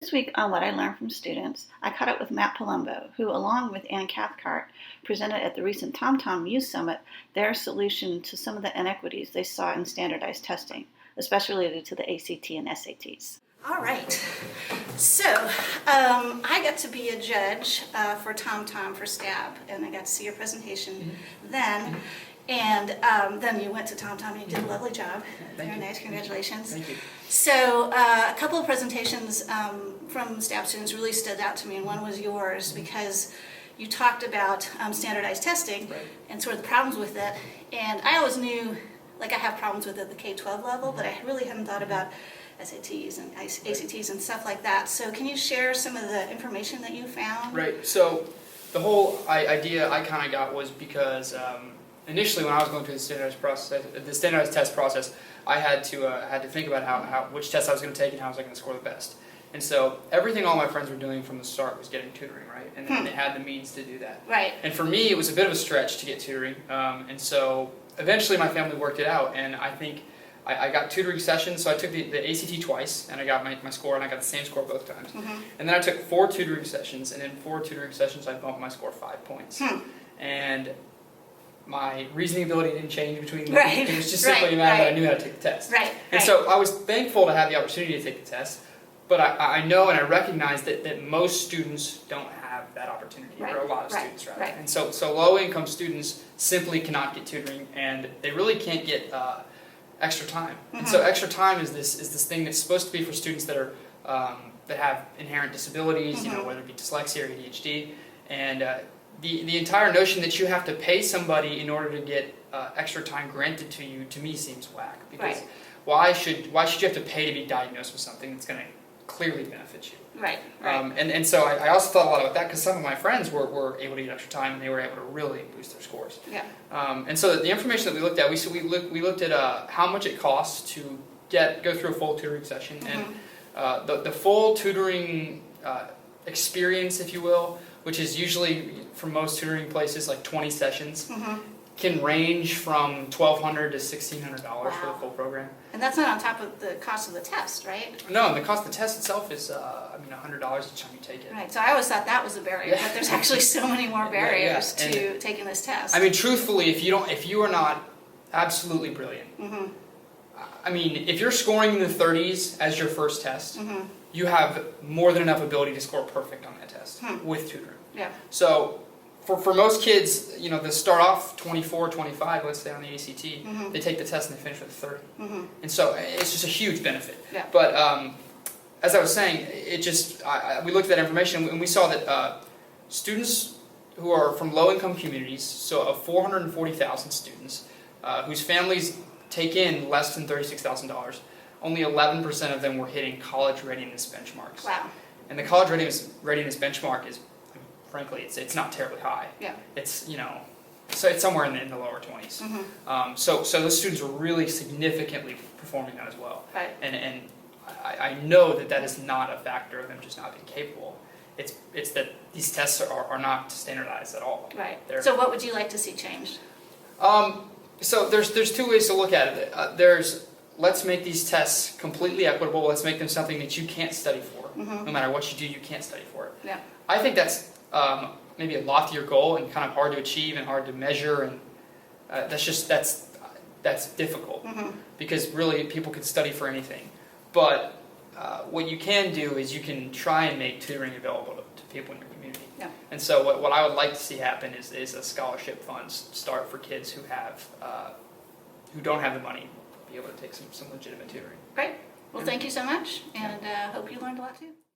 This week on What I Learned from Students, I caught up with Matt Palumbo, who, along with Ann Cathcart, presented at the recent TomTom Youth Summit their solution to some of the inequities they saw in standardized testing, especially related to the ACT and SATs. All right, so I got to be a judge for TomTom for STAB, and I got to see your presentation then. And then you went to TomTom and you did a lovely job. Very nice, congratulations. Thank you. So a couple of presentations from STAB students really stood out to me, and one was yours because you talked about standardized testing and sort of the problems with it. And I always knew, like I have problems with it at the K-12 level, but I really hadn't thought about SATs and ACTs and stuff like that. So can you share some of the information that you found? Right, so the whole idea I kind of got was because initially when I was going through the standardized test process, I had to think about which test I was going to take and how I was going to score the best. And so everything all my friends were doing from the start was getting tutoring, right? And they had the means to do that. Right. And for me, it was a bit of a stretch to get tutoring. And so eventually my family worked it out, and I think I got tutoring sessions. So I took the ACT twice, and I got my score, and I got the same score both times. And then I took 4 tutoring sessions, and in 4 tutoring sessions, I bumped my score 5 points. And my reasoning ability didn't change between them. It was just simply a matter that I knew how to take the test. And so I was thankful to have the opportunity to take the test, but I know and I recognize that most students don't have that opportunity, or a lot of students, rather. And so low-income students simply cannot get tutoring, and they really can't get extra time. And so extra time is this thing that's supposed to be for students that are that have inherent disabilities, you know, whether it be dyslexia or ADHD, and the entire notion that you have to pay somebody in order to get extra time granted to you, to me, seems whack. Because why should you have to pay to be diagnosed with something that's going to clearly benefit you? And so I also thought a lot about that, because some of my friends were able to get extra time, and they were able to really boost their scores. And so the information that we looked at, we looked at how much it costs to go through a full tutoring session, and the full tutoring experience, if you will, which is usually, for most tutoring places, like 20 sessions, can range from $1,200 to $1,600 for the full program. And that's not on top of the cost of the test, right? No, and the cost of the test itself is, $100 each time you take it. Right, so I always thought that was a barrier, but there's actually so many more barriers to taking this test. I mean, truthfully, if you are not absolutely brilliant, I mean, if you're scoring in the 30s as your first test, you have more than enough ability to score perfect on that test with tutoring. So for most kids, you know, they start off 24, 25, let's say on the ACT, they take the test and they finish with 30. And so it's just a huge benefit. But as I was saying, we looked at that information and we saw that students who are from low-income communities, so of 440,000 students, whose families take in less than $36,000, only 11% of them were hitting college readiness benchmarks. And the college readiness benchmark is, frankly, it's not terribly high. It's, you know, so it's somewhere in the lower 20s. So those students are really significantly performing that as well. And I know that is not a factor of them just not being capable. It's that these tests are not standardized at all. So what would you like to see changed? So there's 2 ways to look at it. There's, let's make these tests completely equitable. Let's make them something that you can't study for. No matter what you do, you can't study for it. I think that's maybe a loftier goal and kind of hard to achieve and hard to measure, and that's difficult because really people can study for anything. But what you can do is you can try and make tutoring available to people in your community. And so what I would like to see happen is a scholarship fund start for kids who don't have the money to be able to take some legitimate tutoring. Great. Well, thank you so much, and hope you learned a lot too.